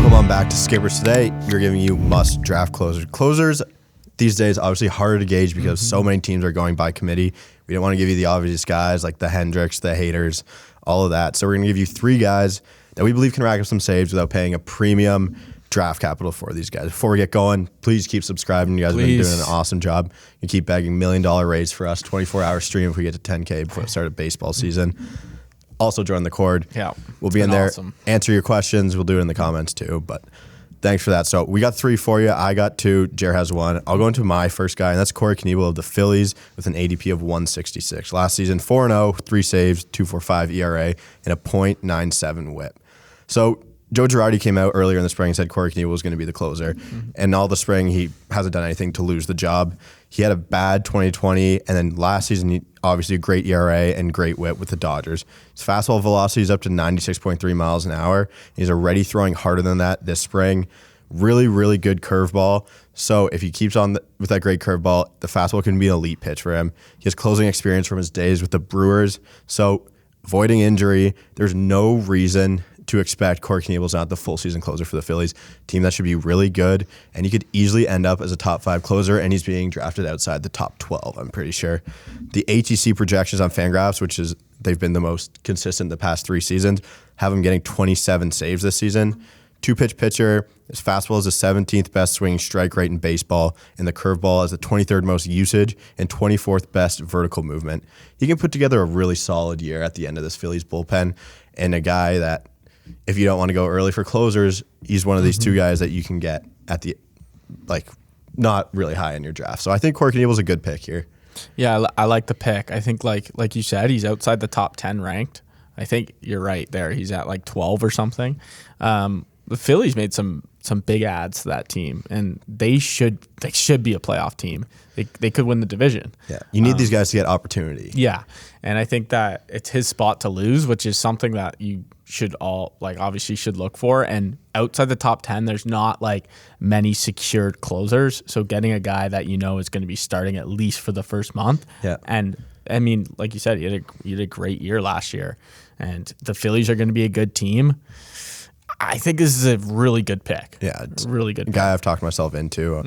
Welcome on back to Skippers. Today, we're giving you must draft closers. Closers these days obviously harder to gauge because so many teams are going by committee. We don't want to give you the obvious guys like the Hendricks, the haters, all of that. So we're going to give you 3 guys that we believe can rack up some saves without paying a premium draft capital for these guys. Before we get going, please keep subscribing. You guys have been doing an awesome job. You keep begging $1 million raise for us, 24-hour stream if we get to 10K before the start of baseball season. Also join the Cord. Yeah, we'll be in there. Awesome. Answer your questions. We'll do it in the comments too. But thanks for that. So we got 3 for you. I got 2. Jer has 1. I'll go into my first guy, and that's Corey Knebel of the Phillies with an ADP of 166. Last season, 4-0, 3 saves, 2.45 ERA, and a .97 WHIP. So Joe Girardi came out earlier in the spring and said Corey Knebel was going to be the closer. And all the spring, he hasn't done anything to lose the job. He had a bad 2020, and then last season, he obviously a great ERA and great whip with the Dodgers. His fastball velocity is up to 96.3 miles an hour. He's already throwing harder than that this spring. Really, really good curveball. So if he keeps on with that great curveball, the fastball can be an elite pitch for him. He has closing experience from his days with the Brewers. So avoiding injury, there's no reason to expect Corey Knebel's not the full season closer for the Phillies, team that should be really good, and he could easily end up as a top 5 closer, and he's being drafted outside the top 12, I'm pretty sure. The ATC projections on Fangraphs, which is they've been the most consistent the past 3 seasons, have him getting 27 saves this season. 2-pitch pitcher, his fastball is the 17th best swinging strike rate in baseball, and the curveball is the 23rd most usage and 24th best vertical movement. He can put together a really solid year at the end of this Phillies bullpen, and a guy that, if you don't want to go early for closers, he's one of these 2 guys that you can get at the, not really high in your draft. So I think Corey Knebel's a good pick here. Yeah, I like the pick. I think, like you said, he's outside the top 10 ranked. I think you're right there. He's at 12 or something. The Phillies made some big adds to that team, and they should be a playoff team. They could win the division. Yeah, you need these guys to get opportunity. Yeah, and I think that it's his spot to lose, which is something that you should all obviously should look for. And outside the top 10, there's not many secured closers. So getting a guy that is going to be starting at least for the first month. Yeah, and I mean, like you said, he had a great year last year, and the Phillies are going to be a good team. I think this is a really good pick. Yeah, it's a really good guy pick. I've talked myself into.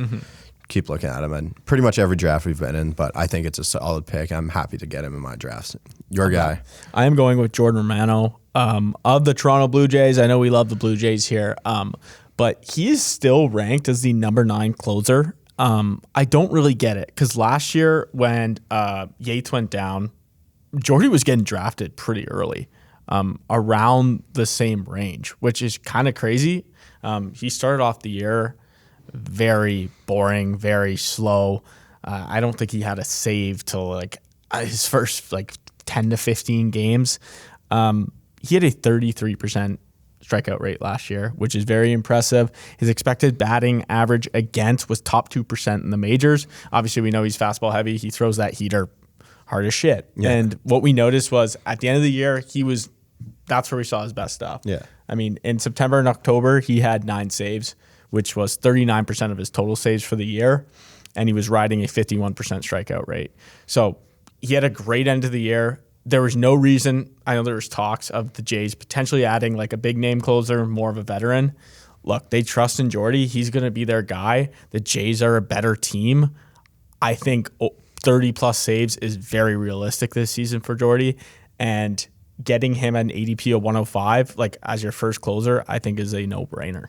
Keep looking at him, and pretty much every draft we've been in, but I think it's a solid pick. I'm happy to get him in my drafts. Your guy. I am going with Jordan Romano of the Toronto Blue Jays. I know we love the Blue Jays here, but he is still ranked as the number 9 closer. I don't really get it because last year when Yates went down, Jordy was getting drafted pretty early. Around the same range, which is kind of crazy. He started off the year very boring, very slow. I don't think he had a save till his first 10 to 15 games. He had a 33% strikeout rate last year, which is very impressive. His expected batting average against was top 2% in the majors. Obviously, we know he's fastball heavy. He throws that heater hard as shit. Yeah. And what we noticed was at the end of the year, that's where we saw his best stuff. Yeah. I mean, in September and October, he had 9 saves, which was 39% of his total saves for the year. And he was riding a 51% strikeout rate. So he had a great end of the year. There was no reason, I know there was talks of the Jays potentially adding a big name closer, more of a veteran. Look, they trust in Jordy. He's going to be their guy. The Jays are a better team. I think 30-plus saves is very realistic this season for Jordy. And getting him an ADP of 105, as your first closer, I think is a no-brainer.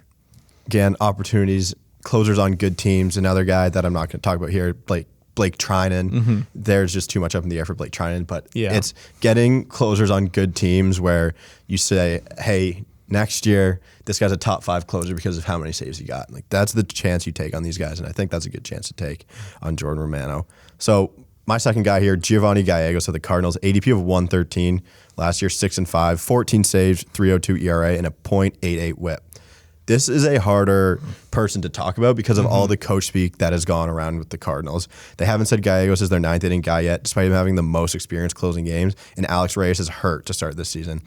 Again, opportunities, closers on good teams. Another guy that I'm not going to talk about here, Blake Trinan. There's just too much up in the air for Blake Trinan, but it's getting closers on good teams where you say, hey, next year, this guy's a top 5 closer because of how many saves he got. That's the chance you take on these guys, and I think that's a good chance to take on Jordan Romano. So my second guy here, Giovanni Gallegos of the Cardinals, ADP of 113. Last year, 6-5, 14 saves, 3.02 ERA, and a .88 WHIP. This is a harder person to talk about because of all the coach speak that has gone around with the Cardinals. They haven't said Gallegos is their 9th inning guy yet, despite him having the most experience closing games, and Alex Reyes is hurt to start this season.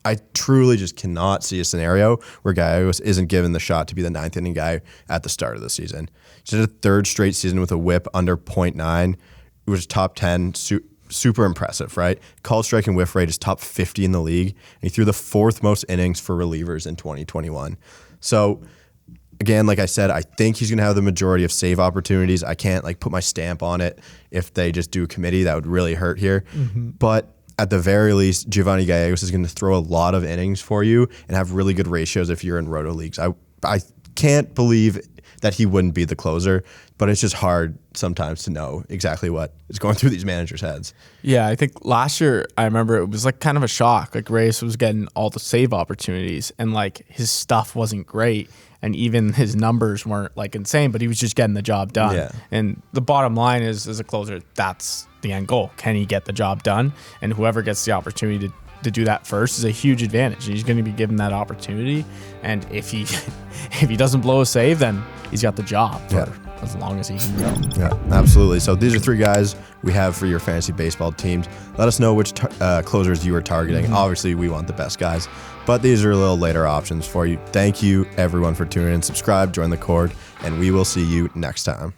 I truly just cannot see a scenario where Gallegos isn't given the shot to be the 9th inning guy at the start of the season. He's had a 3rd straight season with a WHIP under .9. It was top 10, super impressive, right? Called strike and whiff rate is top 50 in the league. And he threw the 4th most innings for relievers in 2021. So again, like I said, I think he's going to have the majority of save opportunities. I can't like put my stamp on it. If they just do a committee, that would really hurt here. But at the very least, Giovanni Gallegos is going to throw a lot of innings for you and have really good ratios if you're in roto leagues. I can't believe that he wouldn't be the closer, but it's just hard sometimes to know exactly what is going through these managers' heads. Yeah, I think last year, I remember it was like kind of a shock. Like Reyes was getting all the save opportunities and like his stuff wasn't great. And even his numbers weren't like insane, but he was just getting the job done. Yeah. And the bottom line is, as a closer, that's the end goal. Can he get the job done? And whoever gets the opportunity to do that first is a huge advantage. He's going to be given that opportunity. And if he if he doesn't blow a save, then he's got the job for as long as he can go. Yeah, absolutely. So these are 3 guys we have for your fantasy baseball teams. Let us know which closers you are targeting. Obviously, we want the best guys, but these are a little later options for you. Thank you, everyone, for tuning in. Subscribe, join the Cord, and we will see you next time.